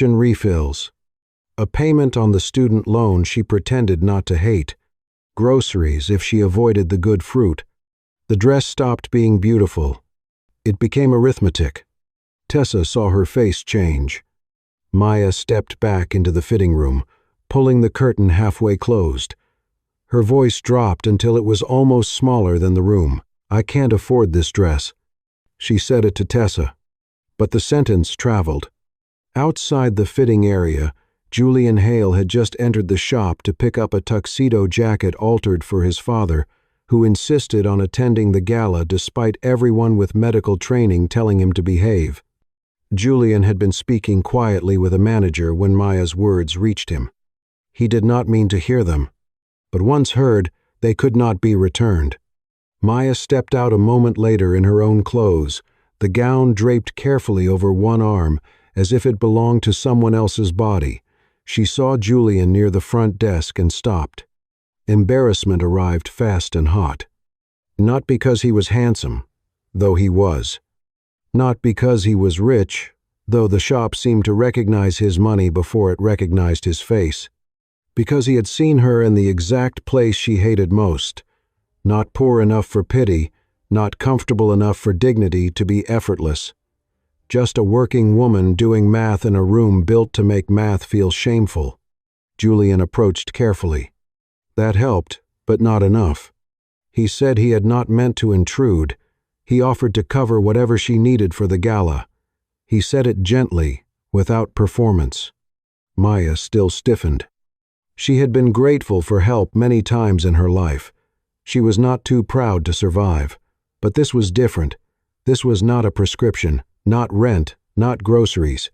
Refills. A payment on the student loan she pretended not to hate. Groceries if she avoided the good fruit. The dress stopped being beautiful. It became arithmetic. Tessa saw her face change. Maya stepped back into the fitting room, pulling the curtain halfway closed. Her voice dropped until it was almost smaller than the room. "I can't afford this dress." She said it to Tessa, but the sentence traveled. Outside the fitting area, Julian Hale had just entered the shop to pick up a tuxedo jacket altered for his father, who insisted on attending the gala despite everyone with medical training telling him to behave. Julian had been speaking quietly with a manager when Maya's words reached him. He did not mean to hear them, but once heard, they could not be returned. Maya stepped out a moment later in her own clothes, the gown draped carefully over one arm, as if it belonged to someone else's body. She saw Julian near the front desk and stopped. Embarrassment arrived fast and hot. Not because he was handsome, though he was. Not because he was rich, though the shop seemed to recognize his money before it recognized his face. Because he had seen her in the exact place she hated most. Not poor enough for pity, not comfortable enough for dignity to be effortless. Just a working woman doing math in a room built to make math feel shameful. Julian approached carefully. That helped, but not enough. He said he had not meant to intrude. He offered to cover whatever she needed for the gala. He said it gently, without performance. Maya still stiffened. She had been grateful for help many times in her life. She was not too proud to survive. But this was different. This was not a prescription, not rent, not groceries.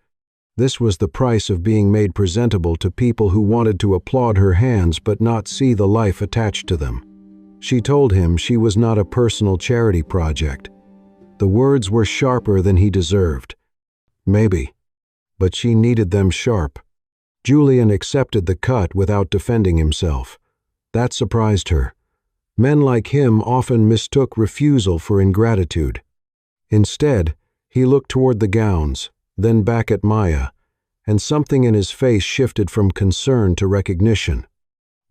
This was the price of being made presentable to people who wanted to applaud her hands but not see the life attached to them. She told him she was not a personal charity project. The words were sharper than he deserved. Maybe. But she needed them sharp. Julian accepted the cut without defending himself. That surprised her. Men like him often mistook refusal for ingratitude. Instead, he looked toward the gowns, then back at Maya, and something in his face shifted from concern to recognition.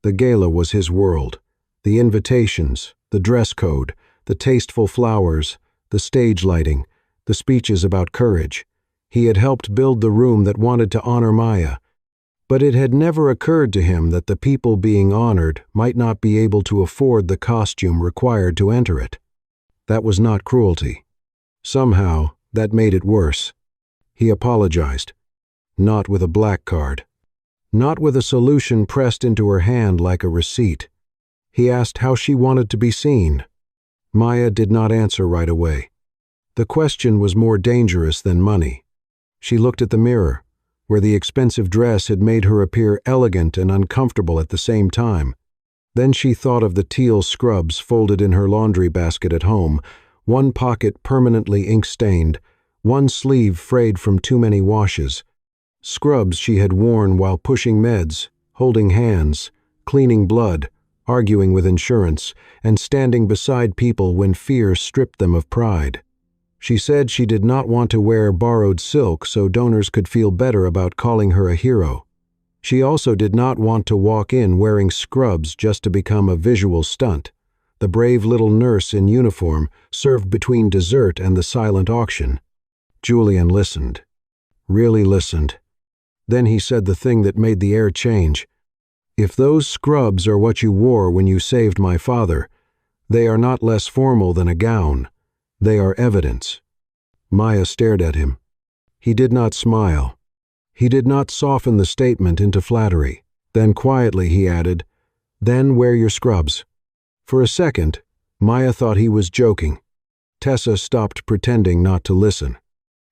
The gala was his world. The invitations, the dress code, the tasteful flowers, the stage lighting, the speeches about courage. He had helped build the room that wanted to honor Maya. But it had never occurred to him that the people being honored might not be able to afford the costume required to enter it. That was not cruelty. Somehow, that made it worse. He apologized. Not with a black card. Not with a solution pressed into her hand like a receipt. He asked how she wanted to be seen. Maya did not answer right away. The question was more dangerous than money. She looked at the mirror, where the expensive dress had made her appear elegant and uncomfortable at the same time. Then she thought of the teal scrubs folded in her laundry basket at home, one pocket permanently ink-stained, one sleeve frayed from too many washes. Scrubs she had worn while pushing meds, holding hands, cleaning blood, arguing with insurance, and standing beside people when fear stripped them of pride. She said she did not want to wear borrowed silk so donors could feel better about calling her a hero. She also did not want to walk in wearing scrubs just to become a visual stunt. The brave little nurse in uniform served between dessert and the silent auction. Julian listened. Really listened. Then he said the thing that made the air change. "If those scrubs are what you wore when you saved my father, they are not less formal than a gown. They are evidence." Maya stared at him. He did not smile. He did not soften the statement into flattery. Then quietly he added, "Then wear your scrubs." For a second, Maya thought he was joking. Tessa stopped pretending not to listen.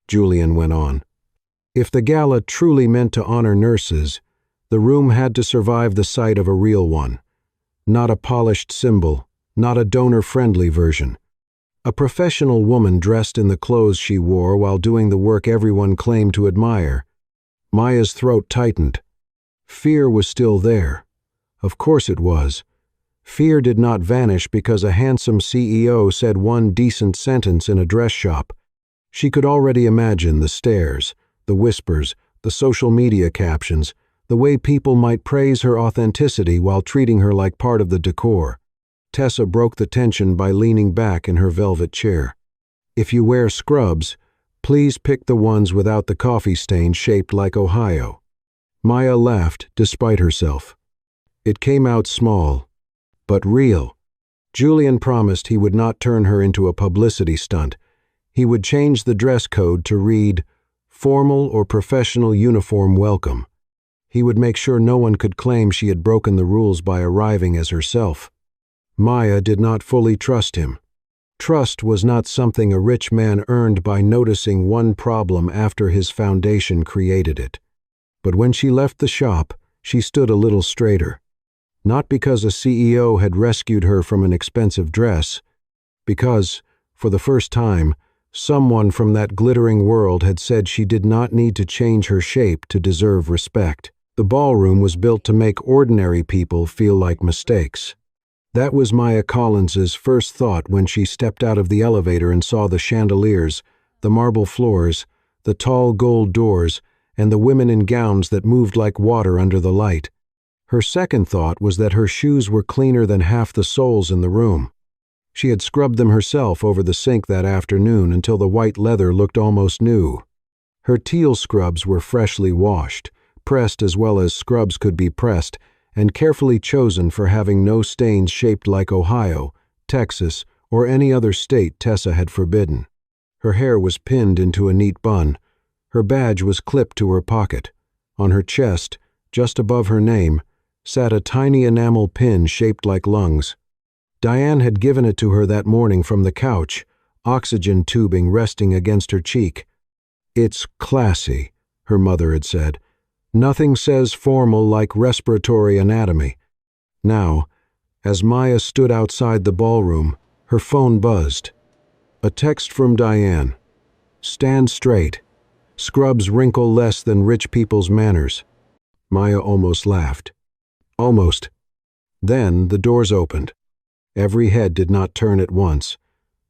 Julian went on. If the gala truly meant to honor nurses, the room had to survive the sight of a real one. Not a polished symbol, not a donor-friendly version. A professional woman dressed in the clothes she wore while doing the work everyone claimed to admire. Maya's throat tightened. Fear was still there. Of course it was. Fear did not vanish because a handsome CEO said one decent sentence in a dress shop. She could already imagine the stares, the whispers, The social media captions, the way people might praise her authenticity while treating her like part of the decor. Tessa broke the tension by leaning back in her velvet chair. If you wear scrubs, please pick the ones without the coffee stain shaped like Ohio. Maya laughed despite herself. It came out small, but real. Julian promised he would not turn her into a publicity stunt. He would change the dress code to read, "Formal or professional uniform welcome." He would make sure no one could claim she had broken the rules by arriving as herself. Maya did not fully trust him. Trust was not something a rich man earned by noticing one problem after his foundation created it. But when she left the shop, she stood a little straighter. Not because a CEO had rescued her from an expensive dress, because, for the first time, someone from that glittering world had said she did not need to change her shape to deserve respect. The ballroom was built to make ordinary people feel like mistakes. That was Maya Collins's first thought when she stepped out of the elevator and saw the chandeliers, the marble floors, the tall gold doors, and the women in gowns that moved like water under the light. Her second thought was that her shoes were cleaner than half the soles in the room. She had scrubbed them herself over the sink that afternoon until the white leather looked almost new. Her teal scrubs were freshly washed, pressed as well as scrubs could be pressed, and carefully chosen for having no stains shaped like Ohio, Texas, or any other state Tessa had forbidden. Her hair was pinned into a neat bun. Her badge was clipped to her pocket. On her chest, just above her name, sat a tiny enamel pin shaped like lungs. Diane had given it to her that morning from the couch, oxygen tubing resting against her cheek. "It's classy," her mother had said. "Nothing says formal like respiratory anatomy." Now, as Maya stood outside the ballroom, her phone buzzed. A text from Diane. "Stand straight. Scrubs wrinkle less than rich people's manners." Maya almost laughed. Almost. Then the doors opened. Every head did not turn at once.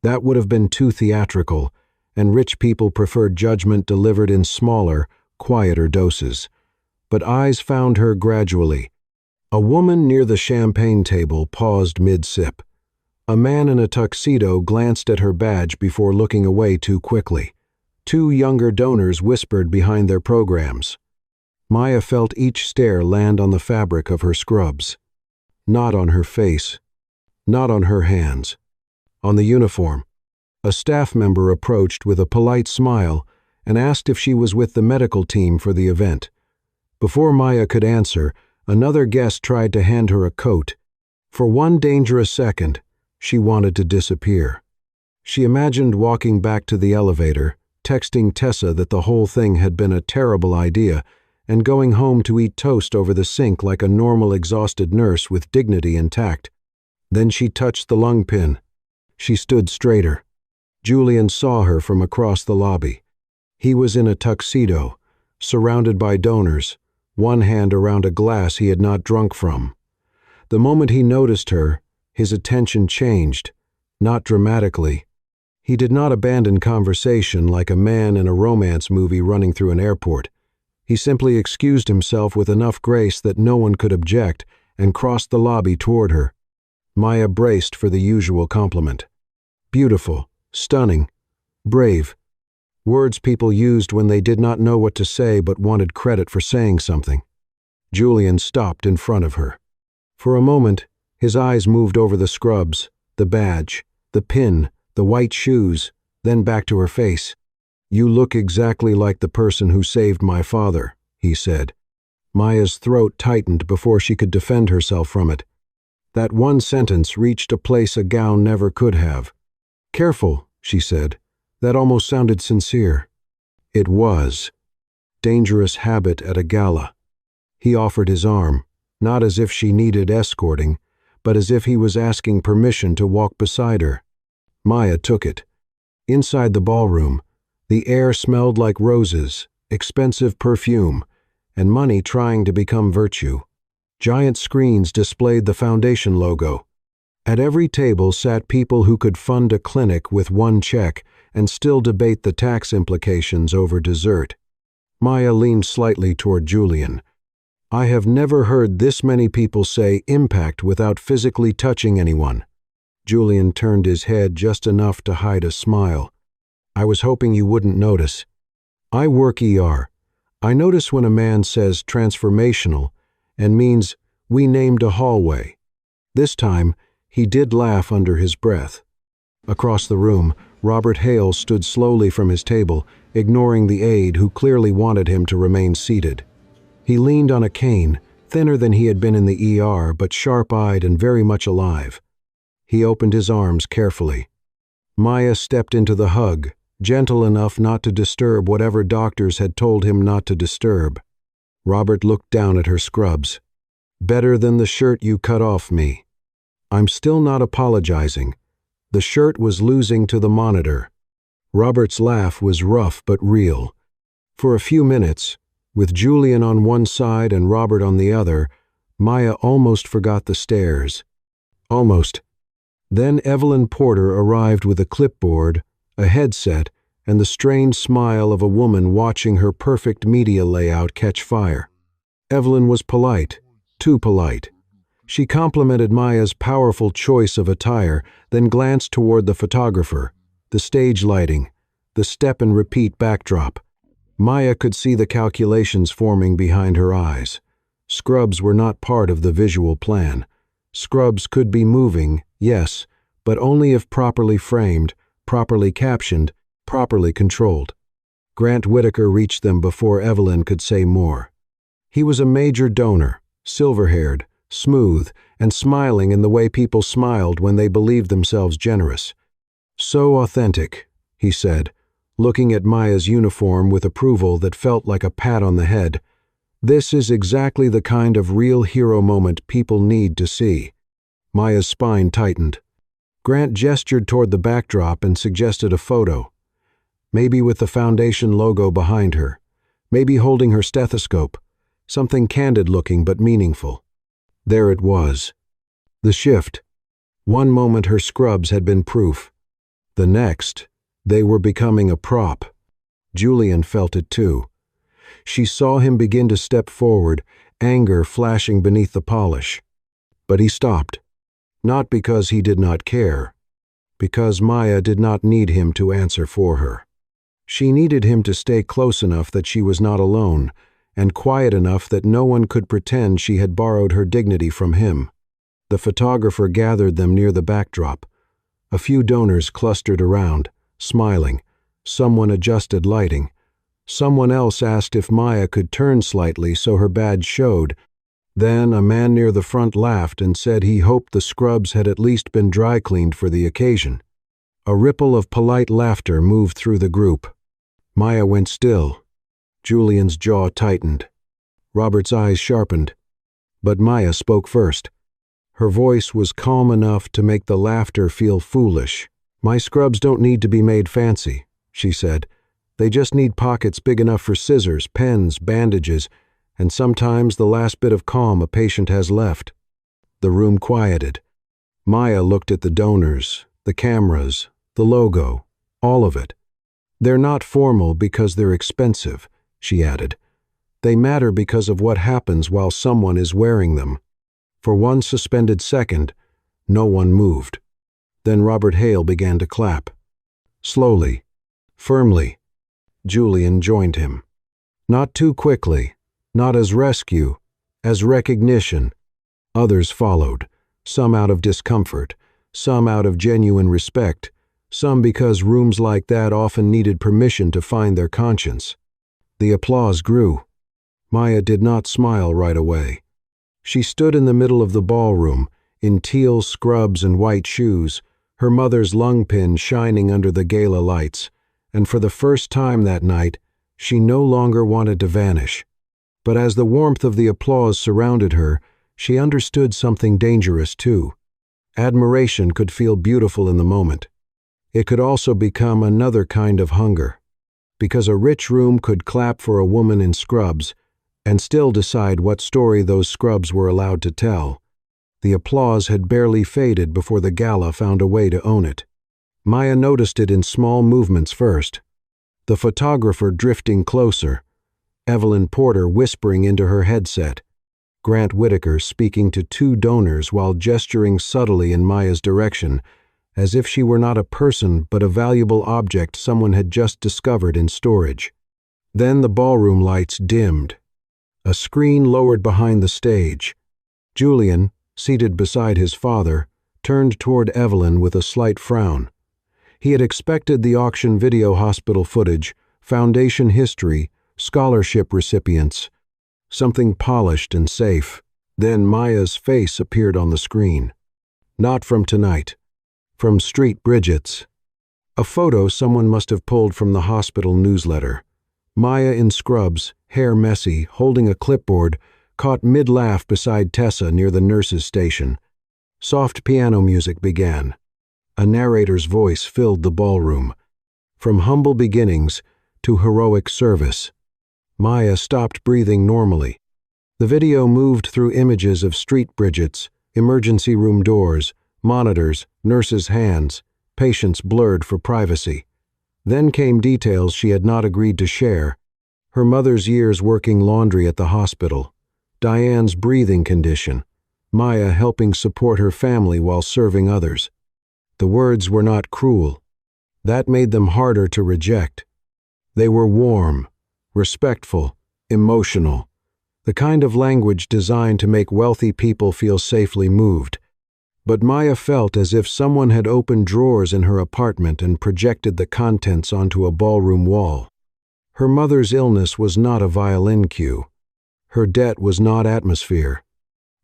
That would have been too theatrical, and rich people preferred judgment delivered in smaller, quieter doses. But eyes found her gradually. A woman near the champagne table paused mid-sip. A man in a tuxedo glanced at her badge before looking away too quickly. Two younger donors whispered behind their programs. Maya felt each stare land on the fabric of her scrubs. Not on her face. Not on her hands. On the uniform. A staff member approached with a polite smile and asked if she was with the medical team for the event. Before Maya could answer, another guest tried to hand her a coat. For one dangerous second, she wanted to disappear. She imagined walking back to the elevator, texting Tessa that the whole thing had been a terrible idea, and going home to eat toast over the sink like a normal exhausted nurse with dignity intact. Then she touched the lung pin. She stood straighter. Julian saw her from across the lobby. He was in a tuxedo, surrounded by donors, one hand around a glass he had not drunk from. The moment he noticed her, his attention changed, not dramatically. He did not abandon conversation like a man in a romance movie running through an airport. He simply excused himself with enough grace that no one could object and crossed the lobby toward her. Maya braced for the usual compliment. Beautiful, stunning, brave. Words people used when they did not know what to say but wanted credit for saying something. Julian stopped in front of her. For a moment, his eyes moved over the scrubs, the badge, the pin, the white shoes, then back to her face. "You look exactly like the person who saved my father," he said. Maya's throat tightened before she could defend herself from it. That one sentence reached a place a gown never could have. "Careful," she said. That almost sounded sincere. It was. Dangerous habit at a gala. He offered his arm, not as if she needed escorting, but as if he was asking permission to walk beside her. Maya took it. Inside the ballroom, the air smelled like roses, expensive perfume, and money trying to become virtue. Giant screens displayed the foundation logo. At every table sat people who could fund a clinic with one check and still debate the tax implications over dessert. Maya leaned slightly toward Julian. I have never heard this many people say impact without physically touching anyone. Julian turned his head just enough to hide a smile. I was hoping you wouldn't notice. I work ER. I notice when a man says transformational and means we named a hallway. This time, he did laugh under his breath. Across the room, Robert Hale stood slowly from his table, ignoring the aide who clearly wanted him to remain seated. He leaned on a cane, thinner than he had been in the ER, but sharp-eyed and very much alive. He opened his arms carefully. Maya stepped into the hug, gentle enough not to disturb whatever doctors had told him not to disturb. Robert looked down at her scrubs. Better than the shirt you cut off me. I'm still not apologizing. The shirt was losing to the monitor. Robert's laugh was rough but real. For a few minutes, with Julian on one side and Robert on the other, Maya almost forgot the stares. Almost. Then Evelyn Porter arrived with a clipboard, a headset, and the strained smile of a woman watching her perfect media layout catch fire. Evelyn was polite, too polite. She complimented Maya's powerful choice of attire, then glanced toward the photographer, the stage lighting, the step-and-repeat backdrop. Maya could see the calculations forming behind her eyes. Scrubs were not part of the visual plan. Scrubs could be moving, yes, but only if properly framed, properly captioned, properly controlled. Grant Whitaker reached them before Evelyn could say more. He was a major donor, silver-haired, smooth, and smiling in the way people smiled when they believed themselves generous. So authentic, he said, looking at Maya's uniform with approval that felt like a pat on the head. This is exactly the kind of real hero moment people need to see. Maya's spine tightened. Grant gestured toward the backdrop and suggested a photo. Maybe with the foundation logo behind her. Maybe holding her stethoscope. Something candid-looking but meaningful. There it was. The shift. One moment her scrubs had been proof. The next, they were becoming a prop. Julian felt it too. She saw him begin to step forward, anger flashing beneath the polish. But he stopped. Not because he did not care. Because Maya did not need him to answer for her. She needed him to stay close enough that she was not alone, and quiet enough that no one could pretend she had borrowed her dignity from him. The photographer gathered them near the backdrop. A few donors clustered around, smiling. Someone adjusted lighting. Someone else asked if Maya could turn slightly so her badge showed. Then a man near the front laughed and said he hoped the scrubs had at least been dry cleaned for the occasion. A ripple of polite laughter moved through the group. Maya went still. Julian's jaw tightened. Robert's eyes sharpened. But Maya spoke first. Her voice was calm enough to make the laughter feel foolish. My scrubs don't need to be made fancy, she said. They just need pockets big enough for scissors, pens, bandages, and sometimes the last bit of calm a patient has left. The room quieted. Maya looked at the donors, the cameras, the logo, all of it. They're not formal because they're expensive, she added. They matter because of what happens while someone is wearing them. For one suspended second, no one moved. Then Robert Hale began to clap. Slowly, firmly. Julian joined him. Not too quickly, not as rescue, as recognition. Others followed, some out of discomfort, some out of genuine respect, some because rooms like that often needed permission to find their conscience. The applause grew. Maya did not smile right away. She stood in the middle of the ballroom, in teal scrubs and white shoes, her mother's lung pin shining under the gala lights, and for the first time that night, she no longer wanted to vanish. But as the warmth of the applause surrounded her, she understood something dangerous too. Admiration could feel beautiful in the moment. It could also become another kind of hunger, because a rich room could clap for a woman in scrubs and still decide what story those scrubs were allowed to tell. The applause had barely faded before the gala found a way to own it. Maya noticed it in small movements first. The photographer drifting closer, Evelyn Porter whispering into her headset. Grant Whitaker speaking to two donors while gesturing subtly in Maya's direction, as if she were not a person but a valuable object someone had just discovered in storage. Then the ballroom lights dimmed. A screen lowered behind the stage. Julian, seated beside his father, turned toward Evelyn with a slight frown. He had expected the auction video hospital footage, foundation history, scholarship recipients, something polished and safe. Then Maya's face appeared on the screen. Not from tonight. From Street Bridget's. A photo someone must have pulled from the hospital newsletter. Maya in scrubs, hair messy, holding a clipboard, caught mid-laugh beside Tessa near the nurse's station. Soft piano music began. A narrator's voice filled the ballroom. From humble beginnings to heroic service. Maya stopped breathing normally. The video moved through images of Street Bridgets, emergency room doors, monitors, nurses' hands, patients blurred for privacy. Then came details she had not agreed to share. Her mother's years working laundry at the hospital. Diane's breathing condition. Maya helping support her family while serving others. The words were not cruel. That made them harder to reject. They were warm, respectful, emotional, the kind of language designed to make wealthy people feel safely moved. But Maya felt as if someone had opened drawers in her apartment and projected the contents onto a ballroom wall. Her mother's illness was not a violin cue. Her debt was not atmosphere.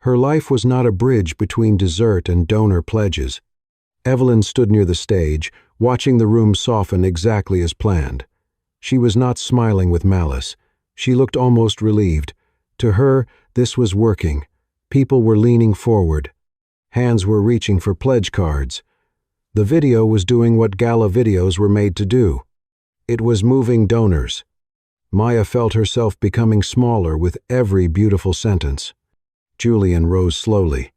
Her life was not a bridge between dessert and donor pledges. Evelyn stood near the stage, watching the room soften exactly as planned. She was not smiling with malice. She looked almost relieved. To her, this was working. People were leaning forward. Hands were reaching for pledge cards. The video was doing what Gala videos were made to do. It was moving donors. Maya felt herself becoming smaller with every beautiful sentence. Julian rose slowly.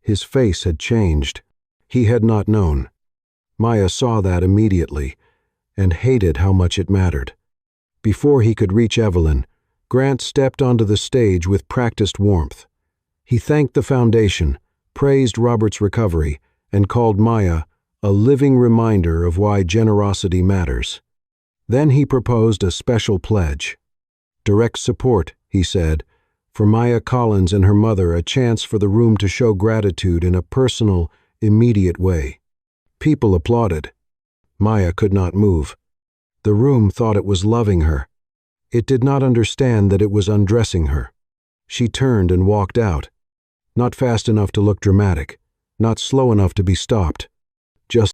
His face had changed. He had not known. Maya saw that immediately, and hated how much it mattered. Before he could reach Evelyn, Grant stepped onto the stage with practiced warmth. He thanked the foundation, praised Robert's recovery, and called Maya a living reminder of why generosity matters. Then he proposed a special pledge. Direct support, he said, for Maya Collins and her mother, a chance for the room to show gratitude in a personal, immediate way. People applauded. Maya could not move. The room thought it was loving her. It did not understand that it was undressing her. She turned and walked out. Not fast enough to look dramatic, not slow enough to be stopped.